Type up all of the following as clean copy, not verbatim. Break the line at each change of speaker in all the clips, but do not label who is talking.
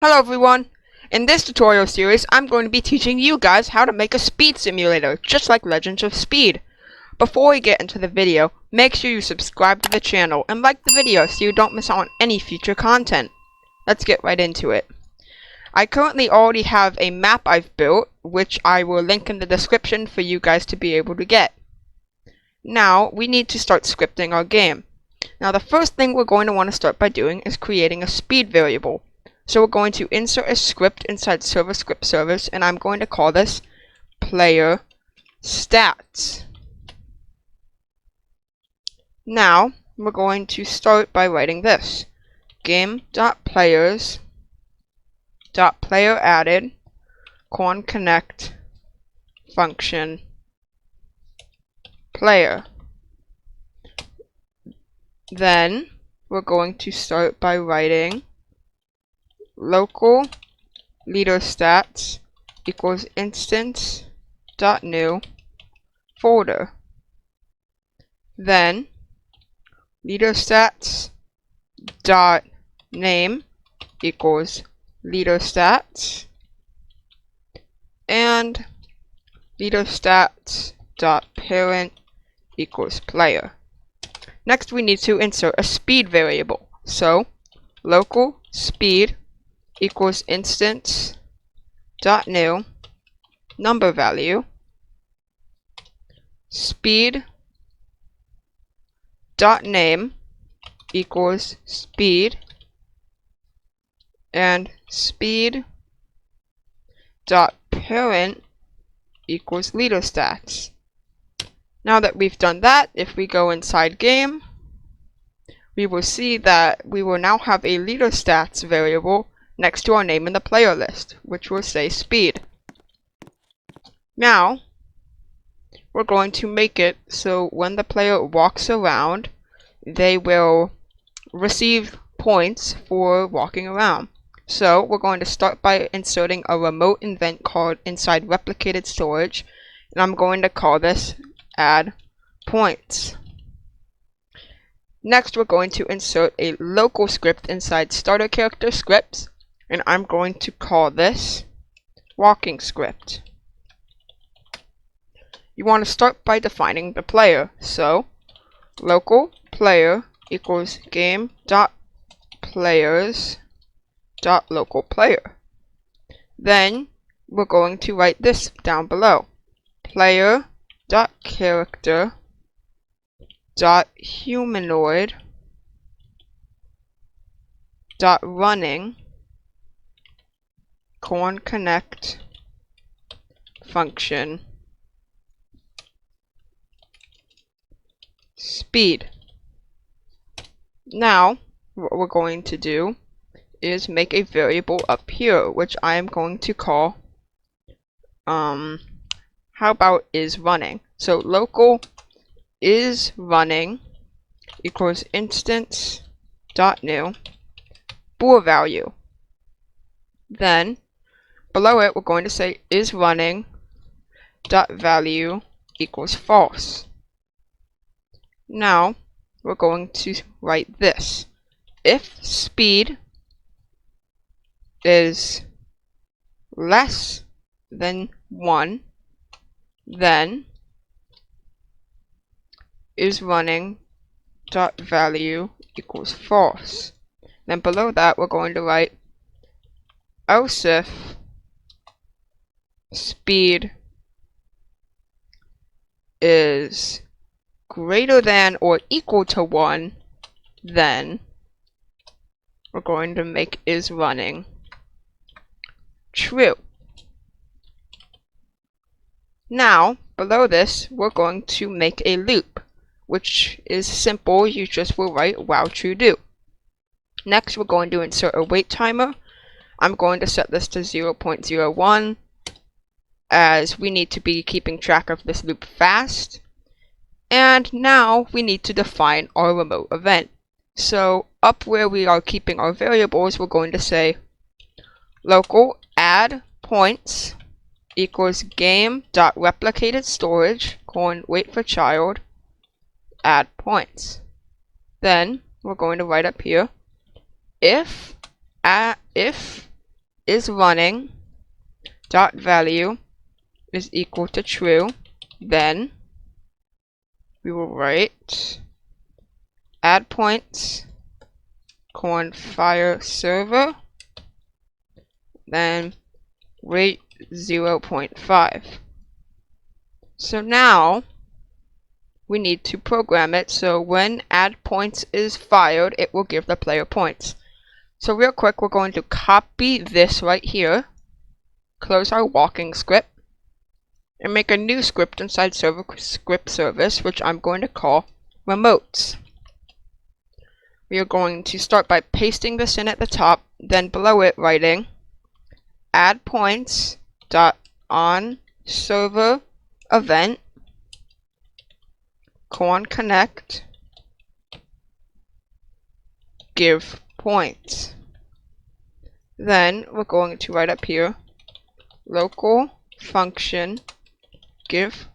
Hello everyone! In this tutorial series, I'm going to be teaching you guys how to make a speed simulator, just like Legends of Speed. Before we get into the video, make sure you subscribe to the channel and like the video so you don't miss out on any future content. Let's get right into it. I currently already have a map I've built, which I will link in the description for you guys to be able to get. Now, we need to start scripting our game. Now, the first thing we're going to want to start by doing is creating a speed variable. So we're going to insert a script inside server script service, and I'm going to call this player stats. Now we're going to start by writing this: game.players.player added connect function player. Then we're going to start by writing local leader stats equals instance dot new folder. Then leader stats dot name equals leader stats, and leader stats dot parent equals player. Next, we need to insert a speed variable. So local speed equals instance dot new number value, speed dot name equals speed, and speed dot parent equals leader stats. Now that we've done that, if we go inside game, we will see that we will now have a leader stats variable next to our name in the player list, which will say speed. Now, we're going to make it so when the player walks around, they will receive points for walking around. So we're going to start by inserting a remote event called inside replicated storage, and I'm going to call this add points. Next, we're going to insert a local script inside starter character scripts, and I'm going to call this walking script. You want to start by defining the player. So local player equals game.players.local player. Then we're going to write this down below: player.character.humanoid.running connect function speed. Now, what we're going to do is make a variable up here, which I am going to call, how about is running? So local is running equals instance dot new bool value. Then below it, we're going to say is running dot value equals false. Now we're going to write this: if speed is less than 1, then is running dot value equals false. Then below that, we're going to write else if speed is greater than or equal to 1, then we're going to make is running true. Now, below this, we're going to make a loop, which is simple. You just will write while true do. Next, we're going to insert a wait timer. I'm going to set this to 0.01, as we need to be keeping track of this loop fast. And now we need to define our remote event. So up where we are keeping our variables, we're going to say local add points equals game.replicated storage wait for child add points. Then we're going to write up here if is running dot value is equal to true, then we will write add points colon fire server, then rate 0.5. So now we need to program it so when add points is fired, it will give the player points. So real quick, we're going to copy this right here, close our walking script, and make a new script inside server script service, which I'm going to call remotes. We are going to start by pasting this in at the top, then below it writing add points dot on server event colon connect give points. Then we're going to write up here local function give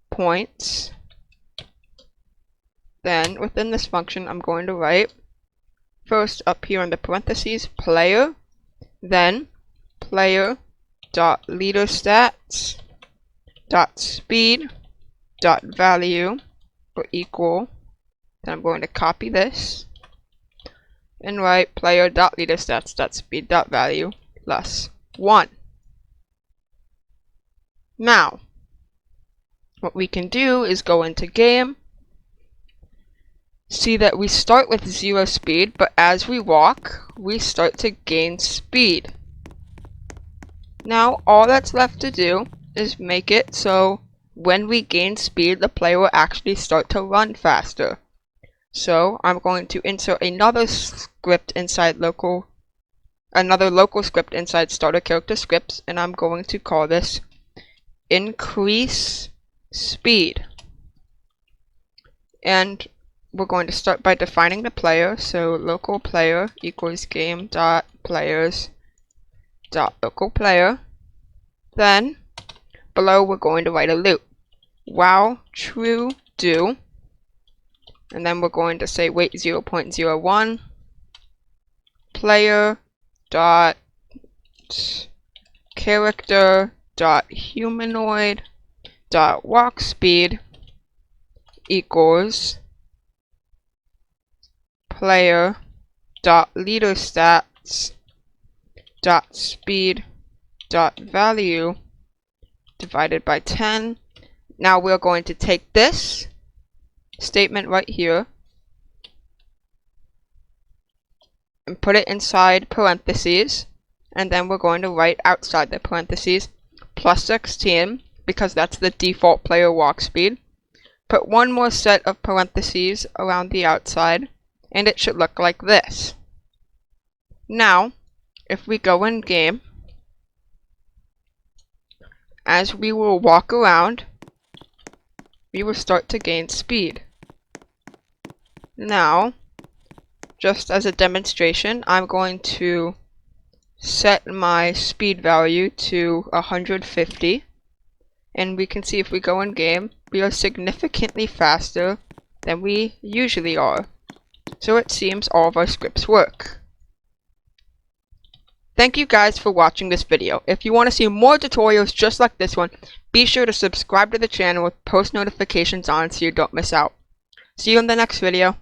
points. Then within this function I'm going to write first up here in the parentheses player, then player dot leader stats dot speed dot value or equal. Then I'm going to copy this and write player dot leader stats dot speed dot value plus 1. Now what we can do is go into game, see that we start with 0 speed, but as we walk we start to gain speed. Now all that's left to do is make it so when we gain speed the player will actually start to run faster. So I'm going to insert another script inside another local script inside starter character scripts, and I'm going to call this increase speed. And we're going to start by defining the player, so local player equals game dot players dot local player. Then below we're going to write a loop while true do, and then we're going to say wait 0.01 player dot character dot humanoid dot walk speed equals player dot leader stats dot speed dot value divided by 10. Now we're going to take this statement right here and put it inside parentheses, and then we're going to write outside the parentheses plus 16 because that's the default player walk speed. Put one more set of parentheses around the outside and it should look like this. Now if we go in game, as we will walk around we will start to gain speed. Now just as a demonstration I'm going to set my speed value to 150, and we can see if we go in game we are significantly faster than we usually are. So it seems all of our scripts work. Thank you guys for watching this video. If you want to see more tutorials just like this one, be sure to subscribe to the channel with post notifications on so you don't miss out. See you in the next video.